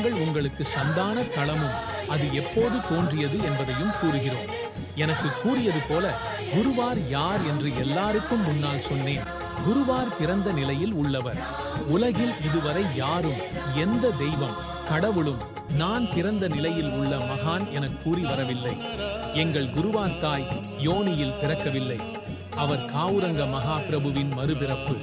நாங்கள் உங்களுக்கு சந்தான களமும் அது எப்போது தோன்றியது என்பதையும் கூறுகிறோம். எனக்கு கூறியது போல குருவார் யார் என்று எல்லாருக்கும் முன்னால் சொன்னேன். குருவார் பிறந்த நிலையில் உள்ளவர். உலகில் இதுவரை யாரும் எந்த தெய்வம் கடவுளும் நான் பிறந்த நிலையில் உள்ள மகான் என கூறி வரவில்லை. எங்கள் குருவார் தாய் யோனியில் பிறக்கவில்லை. அவர் காவுரங்க மகாபிரபுவின் மறுபிறப்பு.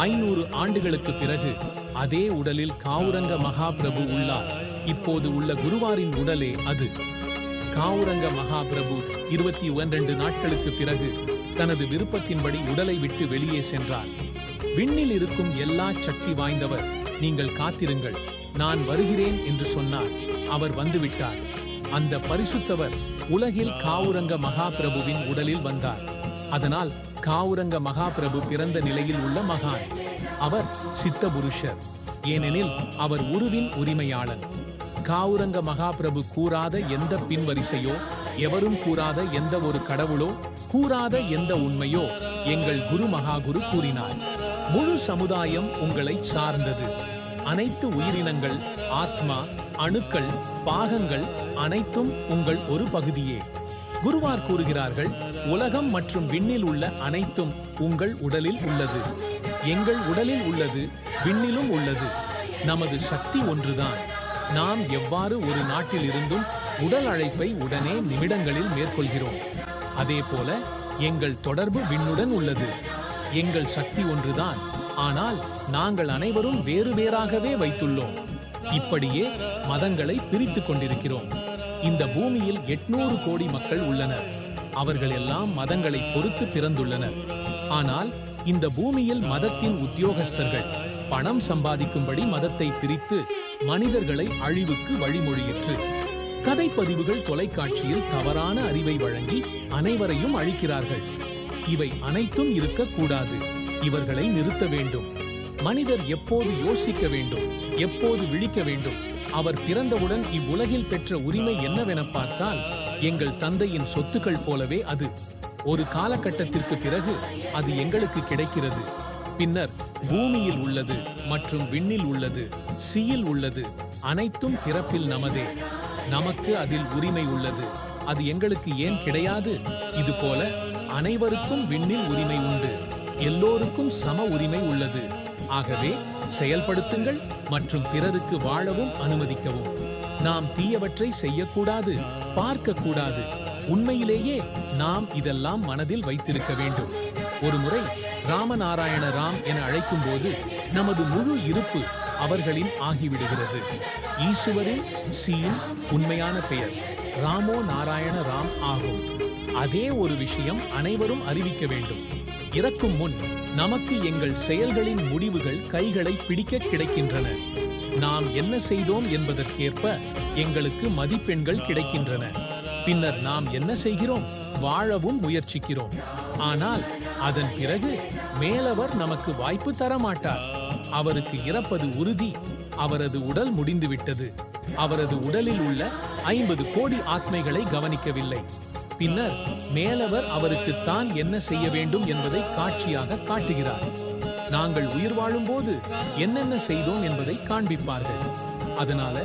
500 ஆண்டுகளுக்கு பிறகு அதே உடலில் காவுரங்க மகாபிரபு உள்ளார். இப்போது உள்ள குருவாரின் உடலே அது. காவுரங்க மகாபிரபு 22 நாட்களுக்கு பிறகு தனது விருப்பத்தின்படி உடலை விட்டு வெளியே சென்றார். விண்ணில் இருக்கும் எல்லா சக்தி வாய்ந்தவர், நீங்கள் காத்திருங்கள், நான் வருகிறேன் என்று சொன்னார். அவர் வந்துவிட்டார். அந்த பரிசுத்தவர் உலகில் காவுரங்க மகாபிரபுவின் உடலில் வந்தார். அதனால் காவுரங்க மகாபிரபு பிறந்த நிலையில் உள்ள மகான். அவர் சித்தபுருஷர், ஏனெனில் அவர் உருவின் உரிமையாளன். காவுரங்க மகாபிரபு கூறாத எந்த பின்வரிசையோ, எவரும் கூறாத எந்த ஒரு கடவுளோ, கூறாத எந்த உண்மையோ எங்கள் குரு மகாகுரு கூறினார். முழு சமுதாயம் உங்களை சார்ந்தது. அனைத்து உயிரினங்கள், ஆத்மா, அணுக்கள், பாகங்கள் அனைத்தும் உங்கள் ஒரு பகுதியே. குருவார் கூறுகிறார்கள், உலகம் மற்றும் விண்ணில் உள்ள அனைத்தும் உங்கள் உடலில் உள்ளது. எங்கள் உடலில் உள்ளது, விண்ணிலும் உள்ளது. நமது சக்தி ஒன்றுதான். நாம் எவ்வாறு ஒரு நாட்டில் இருந்தும் உடல் அழைப்பை உடனே நிமிடங்களில் மேற்கொள்கிறோம், அதே போல எங்கள் தொடர்பு விண்ணுடன் உள்ளது. எங்கள் சக்தி ஒன்றுதான், ஆனால் நாங்கள் அனைவரும் வேறு வேறாகவே வைத்துள்ளோம். இப்படியே மதங்களை பிரித்துக் கொண்டிருக்கிறோம். இந்த பூமியில் 800 கோடி மக்கள் உள்ளனர். அவர்கள் எல்லாம் மதங்களை பொறுத்து பிறந்துள்ளனர். ஆனால் இந்த பூமியில் மதத்தின் உத்தியோகஸ்தர்கள் பணம் சம்பாதிக்கும்படி மதத்தை பிரித்து மனிதர்களை அழிவுக்கு வழிமொழியிற்று. கதைப்பதிவுகள் தொலைக்காட்சியில் தவறான அறிவை வழங்கி அனைவரையும் அழிக்கிறார்கள். இவை அனைத்தும் இருக்கக்கூடாது. இவர்களை நிறுத்த வேண்டும். மனிதர் எப்போது யோசிக்க வேண்டும், எப்போது விழிக்க வேண்டும். அவர் பிறந்தவுடன் இவ்வுலகில் பெற்ற உரிமை என்னவென பார்த்தால், எங்கள் தந்தையின் சொத்துக்கள் போலவே அது. ஒரு காலகட்டத்திற்கு பிறகு அது எங்களுக்கு கிடைக்கிறது. பின்னர் பூமியில் உள்ளது மற்றும் விண்ணில் உள்ளது, சீயில் உள்ளது, அனைத்தும் பிறப்பில் நமதே. நமக்கு அதில் உரிமை உள்ளது. அது எங்களுக்கு ஏன் கிடையாது? இதுபோல அனைவருக்கும் விண்ணில் உரிமை உண்டு. எல்லோருக்கும் சம உரிமை உள்ளது. ஆகவே செயல்படுத்துங்கள் மற்றும் பிறருக்கு வாழவும் அனுமதிக்கவும். நாம் தீயவற்றை செய்யக்கூடாது, பார்க்கக்கூடாது. உண்மையிலேயே நாம் இதெல்லாம் மனதில் வைத்திருக்க வேண்டும். ஒரு முறை ராமநாராயண ராம் என அழைக்கும் போது நமது முழு இருப்பு அவர்களின் ஆகிவிடுகிறது. ஈசுவரின் சீன் உண்மையான பெயர் ராமோ நாராயண ராம் ஆகும். அதே ஒரு விஷயம் அனைவரும் அறிவிக்க வேண்டும். இறக்கும் முன் நமக்கு எங்கள் செயல்களின் முடிவுகள் கைகளை பிடிக்க கிடைக்கின்றன. நாம் என்ன செய்தோம் என்பதற்கேற்ப எங்களுக்கு மதிப்பெண்கள் கிடைக்கின்றன. பின்னர் நாம் என்ன செய்கிறோம்? வாழவும் முயற்சிக்கிறோம். ஆனால் அதன் பிறகு மேலவர் நமக்கு வாய்ப்பு தரமாட்டார். அவருக்கு இறப்பது உறுதி. அவரது உடல் முடிந்துவிட்டது. அவரது உடலில் உள்ள 50 கோடி ஆத்மைகளை கவனிக்கவில்லை. பின்னர் மேலவர் அவருக்கு தான் என்ன செய்ய வேண்டும் என்பதை காட்சியாக காட்டுகிறார். நாங்கள் உயிர் வாழும் போது என்னென்ன செய்தோம் என்பதை காண்பிப்பார்கள். அதனால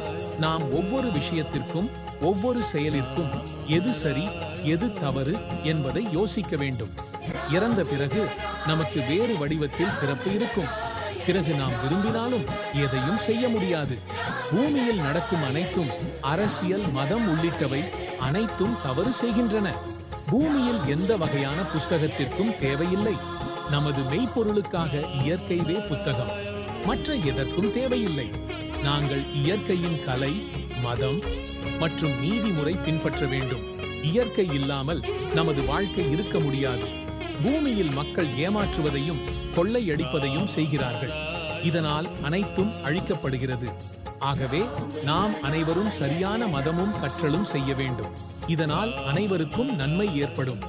நாம் ஒவ்வொரு விஷயத்திற்கும், ஒவ்வொரு செயலிற்கும் எது சரி, எது தவறு என்பதை யோசிக்க வேண்டும். இறந்த பிறகு நமக்கு வேறு வடிவத்தில் பிறப்பு இருக்கும். பிறகு நாம் விரும்பினாலும் எதையும் செய்ய முடியாது. பூமியில் நடக்கும் அனைத்தும், அரசியல், மதம் உள்ளிட்டவை அனைத்தும் தவறு செய்கின்றன. பூமியில் எந்த வகையான புஸ்தகத்திற்கும் தேவையில்லை. நமது மெய்ப்பொருளுக்காக இயற்கைவே புத்தகம். மற்ற எதற்கும் தேவையில்லை. நாங்கள் இயற்கையின் கலை, மதம் மற்றும் நீதிமுறை பின்பற்ற வேண்டும். இயற்கை இல்லாமல் நமது வாழ்க்கை இருக்க முடியாது. பூமியில் மக்கள் ஏமாற்றுவதையும் கொள்ளையடிப்பதையும் செய்கிறார்கள். இதனால் அனைத்தும் அழிக்கப்படுகிறது. ஆகவே நாம் அனைவரும் சரியான மதமும் கற்றலும் செய்ய வேண்டும். இதனால் அனைவருக்கும் நன்மை ஏற்படும்.